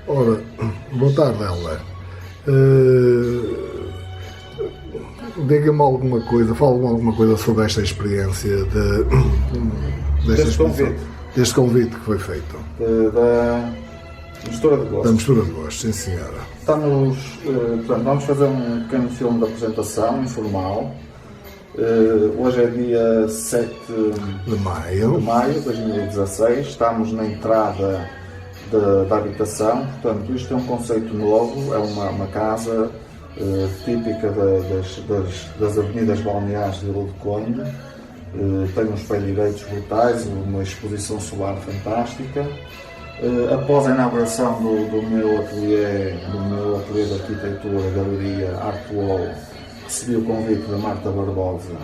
Ora, boa tarde, Helder. Diga-me alguma coisa, fala-me alguma coisa sobre esta experiência Deste convite. deste convite que foi feito. Da mistura de Da gostos. mistura de gostos, sim senhora. Vamos fazer um pequeno filme de apresentação informal. Hoje é dia 7 De de maio. maio de 2016. Estamos na entrada da habitação. Portanto, isto é um conceito novo. É uma casa típica das avenidas balneares de Vila do Conde. Tem uns pés direitos brutais, uma exposição solar fantástica. Após a inauguração do meu ateliê de arquitetura, galeria Art Wall, recebi o convite da Marta Barbosa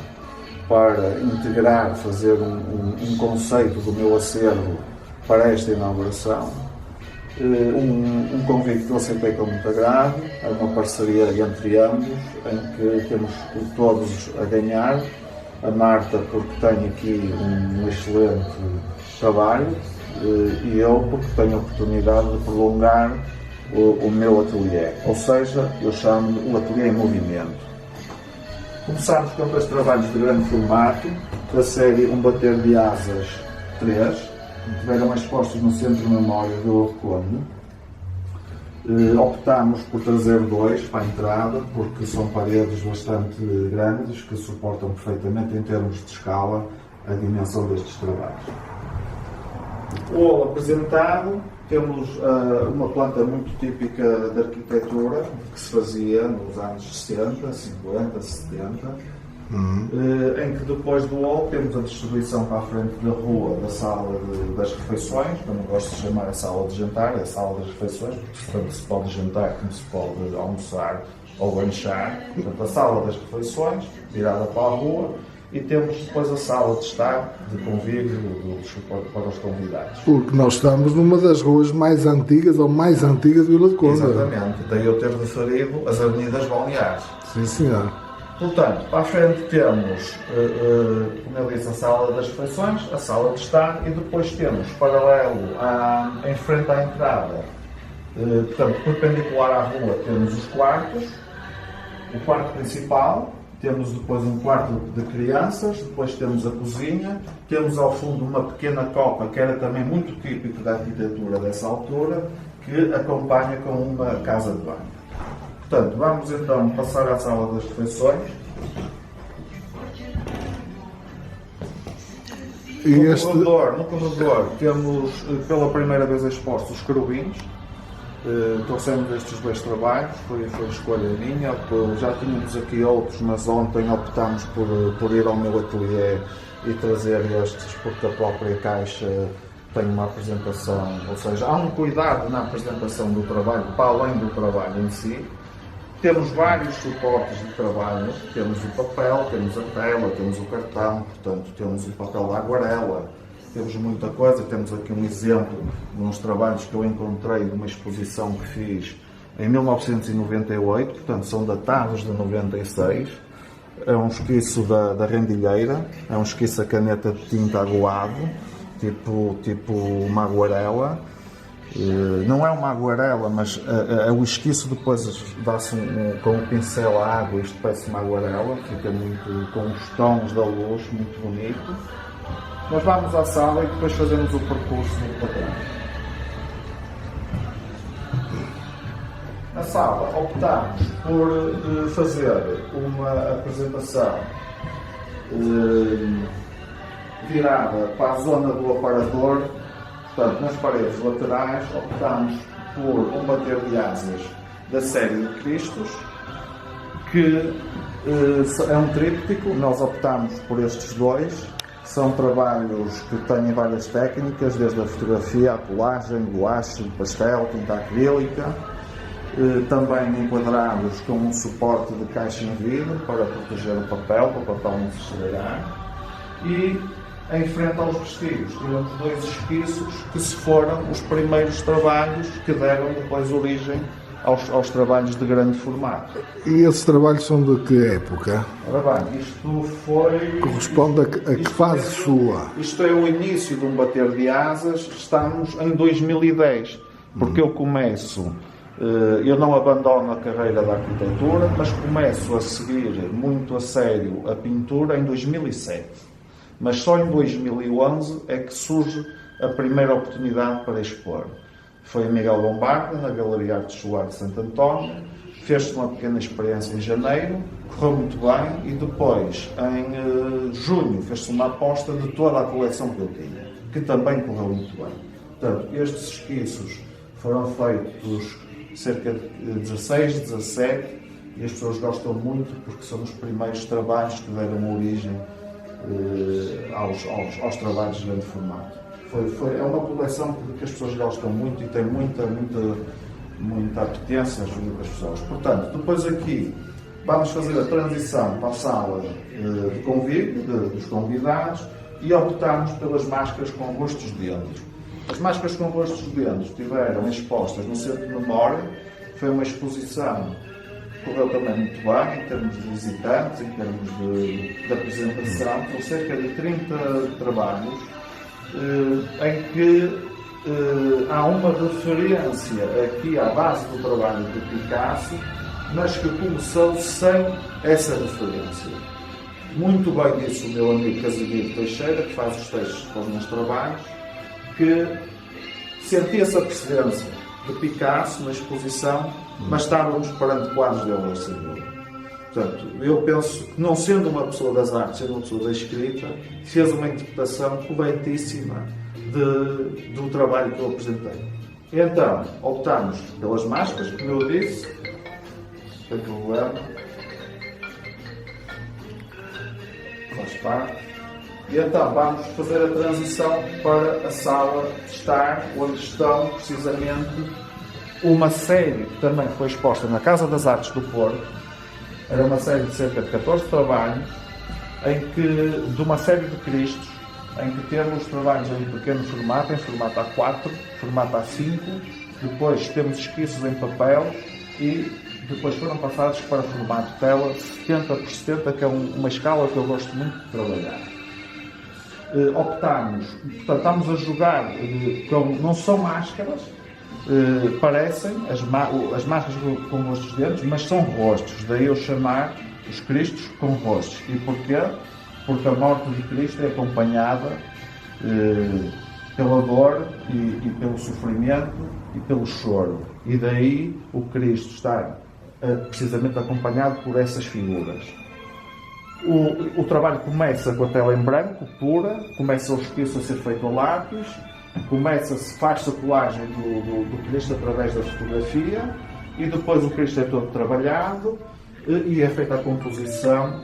para integrar, fazer um conceito do meu acervo para esta inauguração. Um convite que eu aceitei com muito agrado, é uma parceria entre ambos, em que temos todos a ganhar. A Marta, porque tem aqui um excelente trabalho, e eu, porque tenho a oportunidade de prolongar o meu ateliê. Ou seja, eu chamo-lhe o ateliê em movimento. Começámos com dois trabalhos de grande formato, da série Um Bater de Asas 3, que estiveram expostos no Centro de Memória de Vila do Conde. Optámos por trazer dois para a entrada, porque são paredes bastante grandes, que suportam perfeitamente, em termos de escala, a dimensão destes trabalhos. O hall apresentado, temos uma planta muito típica da arquitetura, que se fazia nos anos 60, 50, 70, em que depois do hall temos a distribuição para a frente da rua da sala das refeições, que eu não gosto de chamar a sala de jantar, é a sala das refeições, porque tanto se pode jantar como se pode almoçar ou lanchar. Portanto, a sala das refeições, virada para a rua, e temos depois a sala de estar, de convívio para os convidados. Porque nós estamos numa das ruas mais antigas ou mais antigas de Vila do Conde. Exatamente, daí eu ter referido as avenidas balneares. Sim senhora. Portanto, para a frente temos, como eu disse, a sala das refeições, a sala de estar, e depois temos, paralelo em frente à entrada, portanto, perpendicular à rua, temos os quartos, o quarto principal, temos depois um quarto de crianças, depois temos a cozinha, temos ao fundo uma pequena copa, que era também muito típico da arquitetura dessa altura, que acompanha com uma casa de banho. Portanto, vamos então passar à sala das refeições. No corredor temos pela primeira vez expostos os querubins. Trouxemos estes dois trabalhos, foi escolha minha, já tínhamos aqui outros, mas ontem optámos por ir ao meu ateliê e trazer estes, porque a própria caixa tem uma apresentação, ou seja, há um cuidado na apresentação do trabalho, para além do trabalho em si. Temos vários suportes de trabalho, temos o papel, temos a tela, temos o cartão, portanto temos o papel da aguarela, temos muita coisa. Temos aqui um exemplo de uns trabalhos que eu encontrei de uma exposição que fiz em 1998, portanto são datados de 96. É um esquiço da rendilheira, é um esquiço a caneta de tinta aguado, tipo uma aguarela. Não é uma aguarela, mas o esquiço depois dá-se com o pincel à água, isto parece uma aguarela, fica muito com os tons da luz, muito bonito. Nós vamos à sala e depois fazemos o percurso para trás. Na sala optámos por fazer uma apresentação virada para a zona do aparador. Portanto, nas paredes laterais optámos por um bater de asas da série de Cristos, que é um tríptico. Nós optámos por estes dois. São trabalhos que têm várias técnicas, desde a fotografia, a colagem, guache, pastel, tinta acrílica, também enquadrados com um suporte de caixa em vidro para proteger o papel, para o papel não se estragar. E em frente aos vestidos tivemos dois esquiços que se foram os primeiros trabalhos que deram depois origem aos trabalhos de grande formato. E esses trabalhos são de que época? Ora bem, isto foi... Corresponde a que fase sua? Isto é o início de um bater de asas, estamos em 2010. porque eu começo, eu não abandono a carreira da arquitetura, mas começo a seguir muito a sério a pintura em 2007. Mas só em 2011 é que surge a primeira oportunidade para expor. Foi em Miguel Bombarda, na Galeria Artes Solar de Santo António, fez-se uma pequena experiência em janeiro, correu muito bem, e depois, em junho, fez-se uma aposta de toda a coleção que eu tinha, que também correu muito bem. Portanto, estes esquiços foram feitos cerca de 16, 17, e as pessoas gostam muito porque são os primeiros trabalhos que deram origem aos trabalhos de grande formato. É uma coleção que as pessoas gostam muito e tem muita apetência junto das pessoas. Portanto, depois aqui vamos fazer a transição para a sala de convívio, dos convidados, e optamos pelas máscaras com rostos dentro. As máscaras com rostos dentro estiveram expostas no Centro de Memória. Foi uma exposição que correu também muito bem, em termos de visitantes, em termos de apresentação. Com cerca de 30 trabalhos, em que há uma referência aqui à base do trabalho de Picasso, mas que começou sem essa referência. Muito bem disse o meu amigo Casimiro Teixeira, que faz os textos para os meus trabalhos, que sentia-se a presença de Picasso na exposição, mas estávamos perante quadros dele a seguir. Portanto, eu penso que, não sendo uma pessoa das artes, sendo uma pessoa da escrita, fez uma interpretação corretíssima do trabalho que eu apresentei. Então, optámos pelas máscaras, como eu disse, sem problema, faz parte. E então vamos fazer a transição para a sala de estar, onde estão precisamente uma série que também foi exposta na Casa das Artes do Porto. Era uma série de cerca de 14 trabalhos, de uma série de Cristos, em que temos trabalhos em pequeno formato, em formato A4, formato A5, depois temos esquiços em papel e depois foram passados para formato tela 70x70, que é uma escala que eu gosto muito de trabalhar. Optámos, portanto, estamos a jogar não são máscaras, parecem as máscaras com rostos dentro, mas são rostos, daí eu chamar os Cristos com rostos. E porquê? Porque a morte de Cristo é acompanhada pela dor e pelo sofrimento e pelo choro, e daí o Cristo está precisamente acompanhado por essas figuras. O trabalho começa com a tela em branco, pura, começa o esquiço a ser feito a lápis, faz-se a colagem do Cristo através da fotografia, e depois o Cristo é todo trabalhado e é feita a composição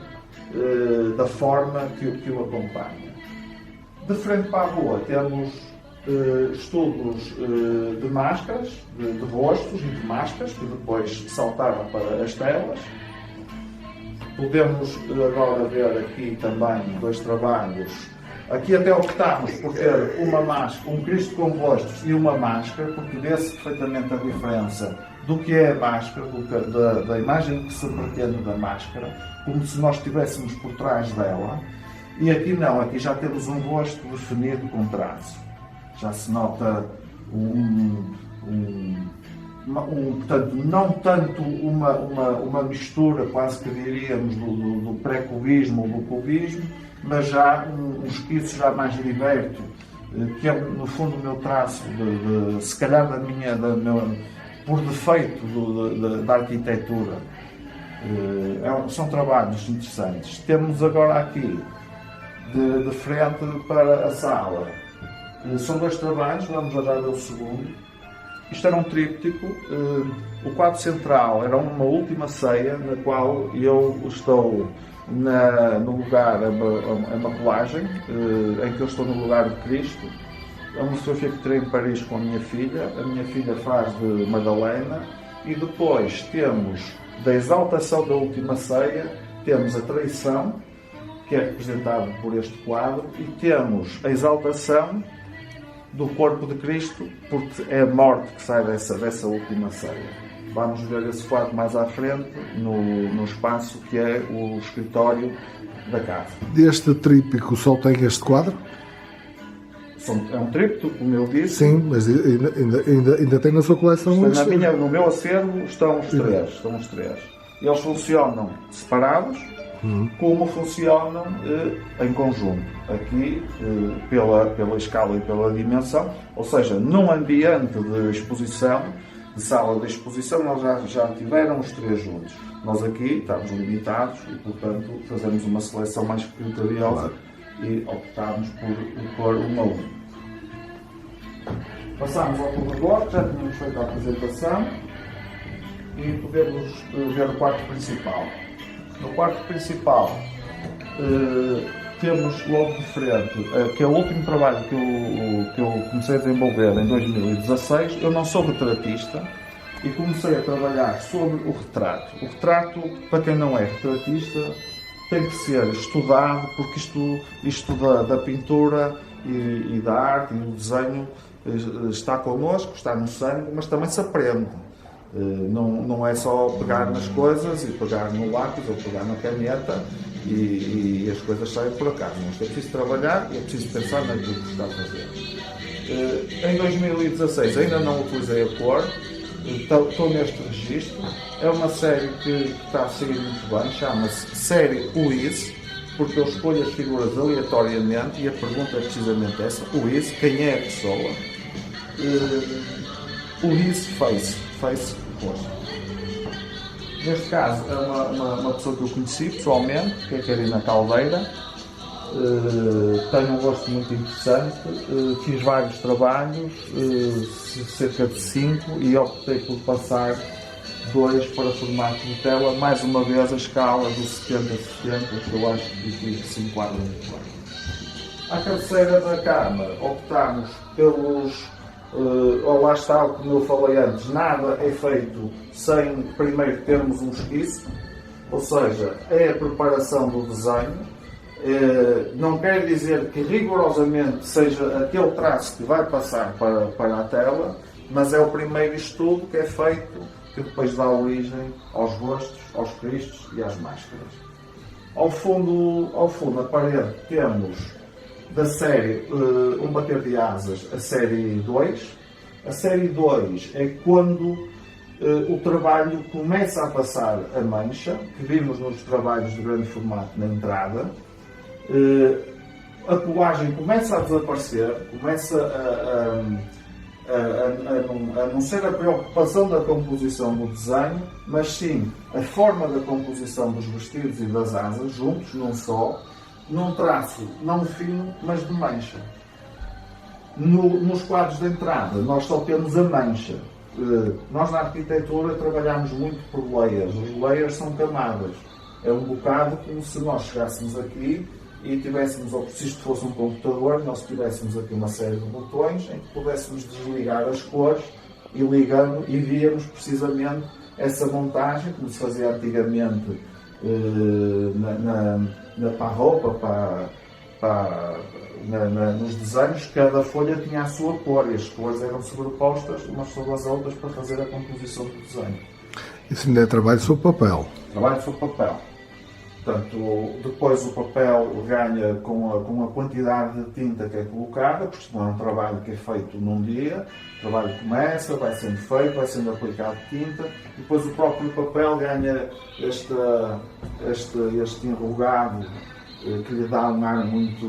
da forma que o acompanha. De frente para a rua temos estudos de máscaras, de rostos e de máscaras, que depois saltaram para as telas. Podemos agora ver aqui também 2 trabalhos. Aqui até optámos por ter uma máscara, um Cristo com rostos e uma máscara, porque vê-se perfeitamente a diferença do que é a máscara, da imagem que se pretende da máscara, como se nós estivéssemos por trás dela. E aqui não, aqui já temos um rosto definido com traço. Já se nota portanto, não tanto uma mistura, quase que diríamos, do pré-cubismo ou do cubismo, mas já um esquiço já mais liberto, que é no fundo o meu traço, se calhar por defeito da arquitetura. São trabalhos interessantes. Temos agora aqui, de frente para a sala, são 2 trabalhos, vamos olhar o segundo. Isto era um tríptico. O quadro central era uma última ceia, na qual eu estou no lugar, é uma colagem, em que eu estou no lugar de Cristo. É uma fotografia que tirei em Paris com a minha filha faz de Madalena, e depois temos, da exaltação da última ceia, temos a traição, que é representado por este quadro, e temos a exaltação do corpo de Cristo, porque é a morte que sai dessa última ceia. Vamos ver esse quadro mais à frente, no espaço que é o escritório da casa. Deste tríptico só tem este quadro? É um tríptico, como eu disse. Sim, mas ainda tem na sua coleção No meu acervo estão os três. Eles funcionam separados, como funcionam em conjunto. Aqui, pela escala e pela dimensão, ou seja, num ambiente de exposição, de sala de exposição, eles já tiveram os três juntos. Nós aqui estamos limitados e, portanto, fazemos uma seleção mais criteriosa e optámos por pôr um a um. Passamos ao corredor, já tínhamos feito a apresentação e podemos ver o quarto principal. No quarto principal temos logo de frente, que é o último trabalho que eu comecei a desenvolver em 2016. Eu não sou retratista e comecei a trabalhar sobre o retrato. O retrato, para quem não é retratista, tem que ser estudado, porque isto da pintura e da arte e do desenho está connosco, está no sangue, mas também se aprende. Não é só pegar nas coisas e pegar no lápis ou pegar na caneta e as coisas saem por acaso. Mas é preciso trabalhar e é preciso pensar naquilo que se está a fazer. Em 2016 ainda não utilizei a cor, estou neste registro. É uma série que está a seguir muito bem, chama-se Série Who-Is, porque eu escolho as figuras aleatoriamente e a pergunta é precisamente essa: Who-Is, quem é a pessoa? Who-Is, face, rosto. Neste caso é uma pessoa que eu conheci pessoalmente, que é a Karina Caldeira. Tenho um gosto muito interessante, fiz vários trabalhos, cerca de 5, e optei por passar 2 para formato de tela, mais uma vez a escala do 70-70, que eu acho que se enquadra muito bem. À cabeceira da cama optámos pelos, lá está, como eu falei antes, nada é feito sem primeiro termos um esquiço, ou seja, é a preparação do desenho. Não quer dizer que rigorosamente seja aquele traço que vai passar para a tela, mas é o primeiro estudo que é feito, que depois dá origem aos rostos, aos cristos e às máscaras. Ao fundo da parede temos da série Um Bater de Asas, a série 2. A série 2 é quando o trabalho começa a passar a mancha, que vimos nos trabalhos de grande formato na entrada. A colagem começa a desaparecer, começa a não ser a preocupação da composição do desenho, mas sim a forma da composição dos vestidos e das asas, juntos num só, num traço não fino, mas de mancha. Nos quadros de entrada nós só temos a mancha. Nós na arquitetura trabalhamos muito por layers. Os layers são camadas. É um bocado como se nós chegássemos aqui e tivéssemos, ou se isto fosse um computador, nós tivéssemos aqui uma série de botões em que pudéssemos desligar as cores e ligando e víamos precisamente essa montagem, como se fazia antigamente para a roupa, nos desenhos. Cada folha tinha a sua cor e as cores eram sobrepostas umas sobre as outras para fazer a composição do desenho. Isso ainda é trabalho sobre papel. Trabalho sobre papel. Portanto, depois o papel ganha com a quantidade de tinta que é colocada, porque isto não é um trabalho que é feito num dia. O trabalho começa, vai sendo feito, vai sendo aplicado tinta, e depois o próprio papel ganha este enrugado que lhe dá um ar muito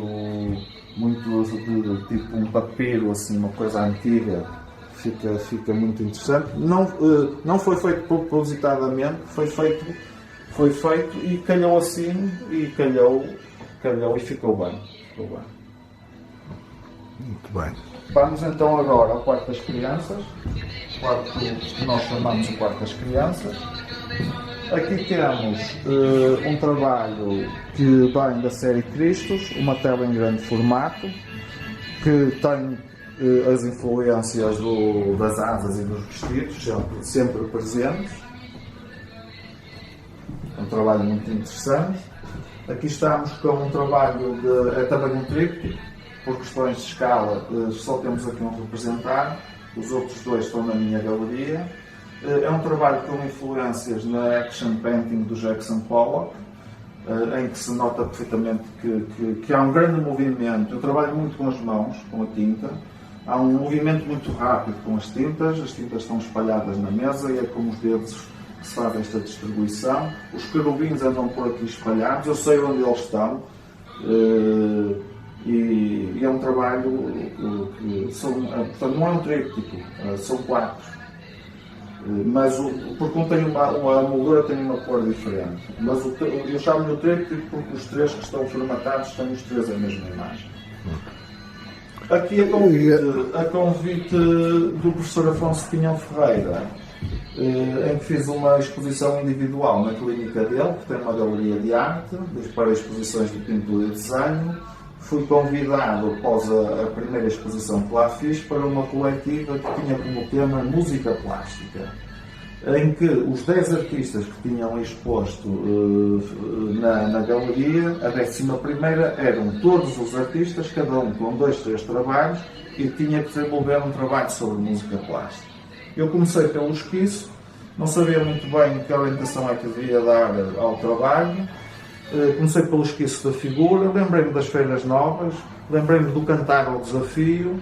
de tipo um papiro, assim, uma coisa antiga. Fica muito interessante. Não foi feito propositadamente, foi feito e calhou assim, e calhou e ficou bem. Muito bem. Vamos então agora ao quarto das crianças, o quarto que nós chamamos o quarto das crianças. Aqui temos um trabalho que vem da série Cristos, uma tela em grande formato, que tem as influências das asas e dos vestidos sempre presentes. É um trabalho muito interessante. Aqui estamos com um trabalho é também um tríptico, por questões de escala, só temos aqui um representado, os outros dois estão na minha galeria. É um trabalho com influências na action painting do Jackson Pollock. em que se nota perfeitamente que há um grande movimento. Eu trabalho muito com as mãos, com a tinta. Há um movimento muito rápido com as tintas estão espalhadas na mesa e é com os dedos que se faz esta distribuição. Os querubins andam por aqui espalhados, eu sei onde eles estão. E é um trabalho que portanto, não é um tríptico, são 4. Mas porque um tem a moldura tem uma cor diferente. Mas eu chamo-lhe o tríptico porque os 3 que estão formatados têm os 3 a mesma imagem. Aqui a convite do professor Afonso Pinhão Ferreira, em que fiz uma exposição individual na clínica dele, que tem uma galeria de arte, para exposições de pintura e desenho. Fui convidado, após a primeira exposição que lá fiz, para uma coletiva que tinha como tema música plástica, em que os 10 artistas que tinham exposto na galeria, a 11ª, eram todos os artistas, cada um com 2, 3 trabalhos, e tinha que desenvolver um trabalho sobre música plástica. Eu comecei pelo esquiço, não sabia muito bem que orientação é que devia dar ao trabalho. Comecei pelo esquiço da figura, lembrei-me das Feiras Novas, lembrei-me do Cantar ao Desafio,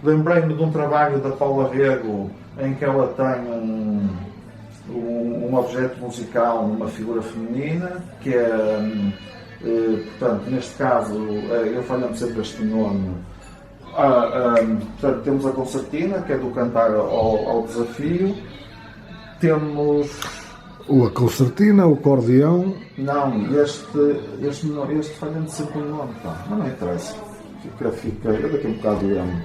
lembrei-me de um trabalho da Paula Rego em que ela tem um objeto musical numa figura feminina, que é, portanto, neste caso, eu falho-me sempre este nome. Portanto, temos a concertina, que é do Cantar ao Desafio, temos... A concertina, o acordeão. Não, este falha-me sempre o nome, pá. Mas não interessa. Eu daqui a um bocado lembro.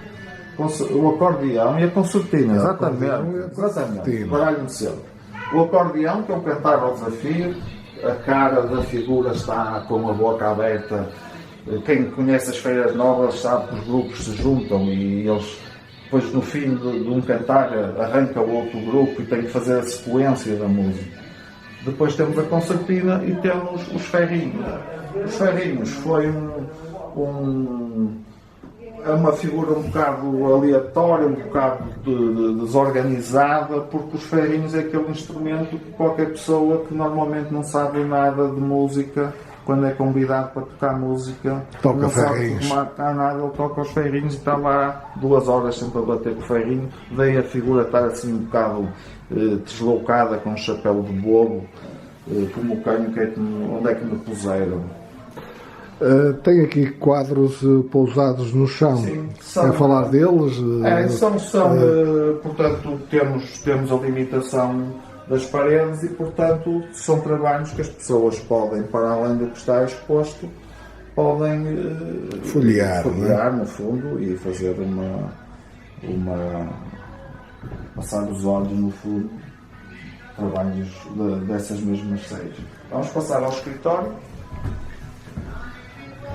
O acordeão e a concertina, exatamente. Baralho-me sempre. O acordeão, que é o Cantar ao Desafio, a cara da figura está com a boca aberta. Quem conhece as Feiras Novas sabe que os grupos se juntam e eles, depois no fim de um cantar, arranca o outro grupo e tem que fazer a sequência da música. Depois temos a concertina e temos os ferrinhos. Os ferrinhos foi uma figura um bocado aleatória, um bocado desorganizada, porque os ferrinhos é aquele instrumento que qualquer pessoa que normalmente não sabe nada de música, quando é convidado para tocar música, toca não ferrinhos. sabe tocar nada, ele toca os ferrinhos e está lá 2 horas sempre a bater com o ferrinho. Daí a figura estar assim um bocado deslocada, com um chapéu de bobo, como quem, onde é que me puseram. Tem aqui quadros pousados no chão. Sim, a falar deles? Portanto, temos a limitação das paredes e, portanto, são trabalhos que as pessoas podem, para além do que está exposto, podem folhear, no fundo, e fazer passar os olhos no fundo, trabalhos dessas mesmas séries. Vamos passar ao escritório,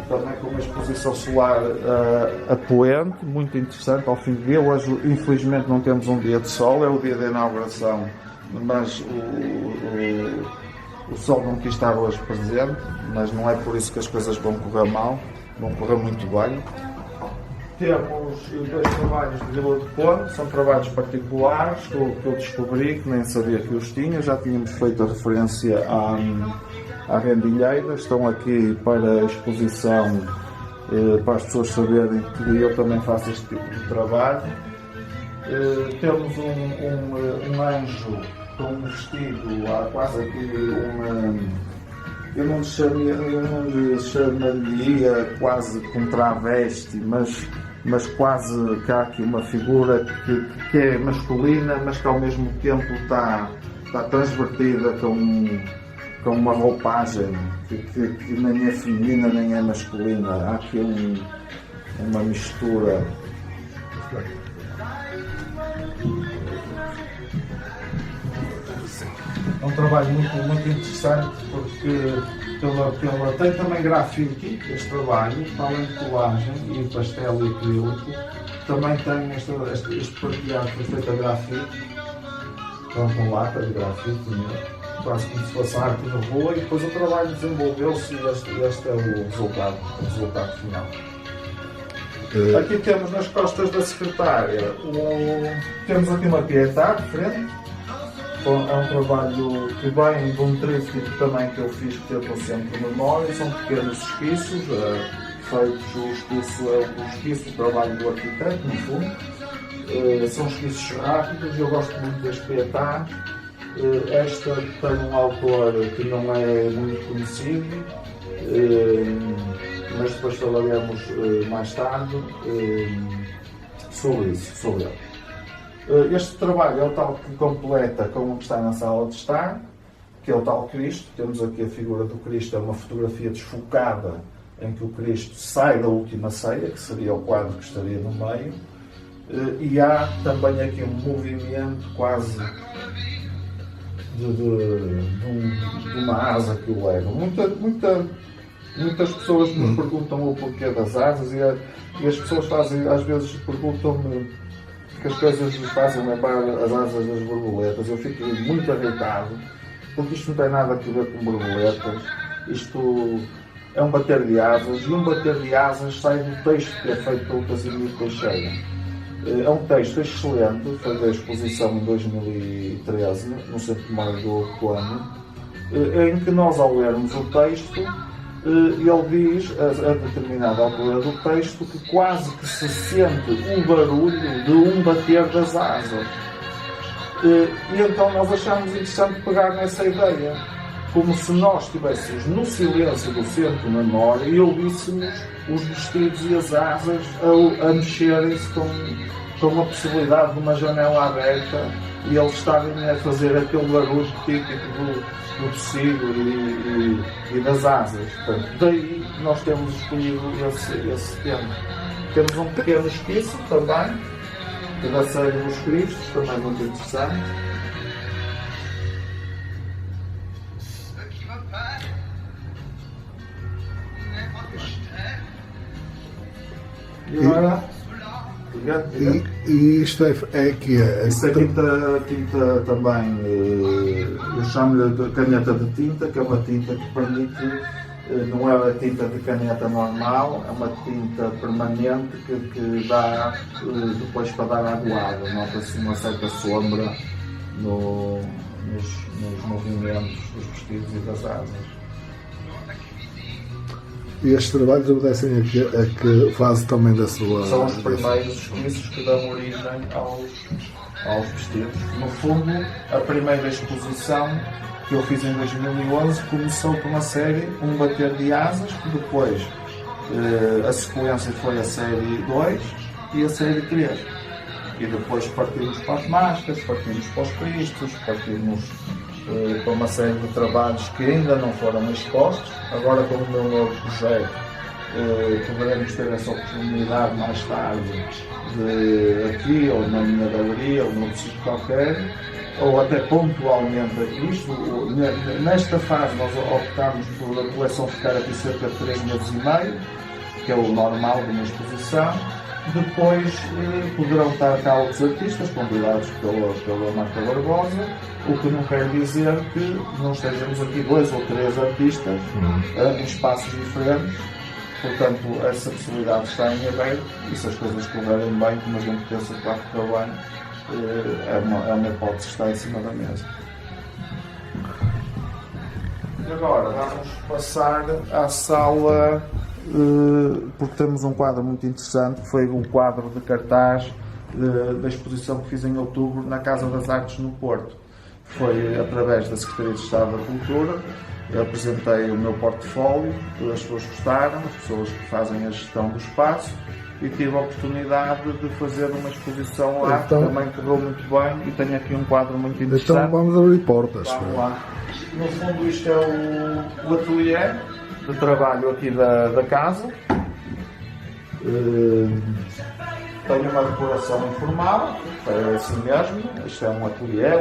também com uma exposição solar a poente, muito interessante, ao fim do dia. Hoje, infelizmente, não temos um dia de sol, é o dia da inauguração, mas o sol não quis estar hoje presente, mas não é por isso que as coisas vão correr mal, vão correr muito bem. Temos 2 trabalhos de Vila do Conde, são trabalhos particulares que eu descobri, que nem sabia que os tinha. Já tínhamos feito a referência à Rendilheira, estão aqui para a exposição, para as pessoas saberem que eu também faço este tipo de trabalho. Temos um anjo com um vestido, há quase aqui eu não lhe chamaria quase com travesti, mas quase que há aqui uma figura que é masculina, mas que ao mesmo tempo está transvertida com uma roupagem que nem é feminina nem é masculina. Há aqui uma mistura. É um trabalho muito interessante, porque tem também grafite, este trabalho, além de colagem e pastel e acrílico, também tem este partilhado que foi feito a grafite, com lata de grafite, quase como se fosse arte na rua, e depois o trabalho desenvolveu-se e este é o resultado final. Aqui temos nas costas da secretária, temos aqui uma pietá de frente, É um trabalho que vem de um tríptico também que eu fiz, que teve o Centro de Memória. São pequenos esquiços, feitos o esquiço, é o esquiço do trabalho do arquiteto, no fundo. São esquiços rápidos, eu gosto muito das Pietà. Esta tem um autor que não é muito conhecido, mas depois falaremos mais tarde sobre isso, sobre ele. Este trabalho é o tal que completa com o que está na sala de estar, que é o tal Cristo. Temos aqui a figura do Cristo, é uma fotografia desfocada em que o Cristo sai da última ceia, que seria o quadro que estaria no meio, e há também aqui um movimento quase de uma asa que o leva. Muitas pessoas me perguntam o porquê das asas e as pessoas às vezes perguntam-me que as coisas nos fazem lembrar as asas das borboletas. Eu fico muito irritado, porque isto não tem nada a ver com borboletas. Isto é um bater de asas, e um bater de asas sai do texto que é feito pelo Casimiro Teixeira. É um texto excelente, foi da exposição em 2013, no Centenário do Plano, em que nós, ao lermos o texto, ele diz, a determinada altura do texto, que quase que se sente o barulho de um bater das asas. E então nós achamos interessante pegar nessa ideia, como se nós estivéssemos no silêncio do centro de memória e ouvíssemos os vestidos e as asas a mexerem-se com a possibilidade de uma janela aberta e eles estarem a fazer aquele barulho típico do tecido e das asas. Portanto, daí nós temos escolhido esse tema. Temos um pequeno esquiço também, da série dos Cristos, também muito interessante. E agora? E isto é que é? Isto é tinta também, eu chamo-lhe de caneta de tinta, que é uma tinta que permite, não é a tinta de caneta normal, é uma tinta permanente que dá depois para dar aguada. Nota-se uma certa sombra nos movimentos dos vestidos e das asas. E estes trabalhos obedecem a que fase também da sua... São os primeiros esquiços que dão origem aos vestidos. No fundo, a primeira exposição que eu fiz em 2011 começou com a série Um Bater de Asas, que depois a sequência foi a série 2 e a série 3. E depois partimos para as máscaras, partimos para os cristos, partimos para uma série de trabalhos que ainda não foram expostos. Agora, com o meu novo projeto, poderemos ter essa oportunidade mais tarde de aqui, ou na minha galeria, ou num sítio qualquer, ou até pontualmente aqui. Nesta fase, nós optámos por a coleção ficar aqui cerca de 3 meses e meio, que é o normal de uma exposição. Depois poderão estar cá outros artistas convidados pela Marta Barbosa, o que não quer dizer que não estejamos aqui 2 ou 3 artistas em espaços diferentes. Portanto, essa possibilidade está em aberto e se as coisas correrem bem, como a gente pensa que vai correr bem, é uma hipótese que está em cima da mesa. E agora vamos passar à sala, porque temos um quadro muito interessante, que foi o quadro de cartaz da exposição que fiz em outubro na Casa das Artes no Porto. Foi através da Secretaria de Estado da Cultura, eu apresentei o meu portfólio, as pessoas gostaram, as pessoas que fazem a gestão do espaço, e tive a oportunidade de fazer uma exposição lá, que também correu muito bem, e tenho aqui um quadro muito interessante. Então vamos abrir portas. Vamos lá. No fundo isto é o ateliê de trabalho aqui da casa. Tenho uma decoração informal, é assim mesmo, isto é um ateliê.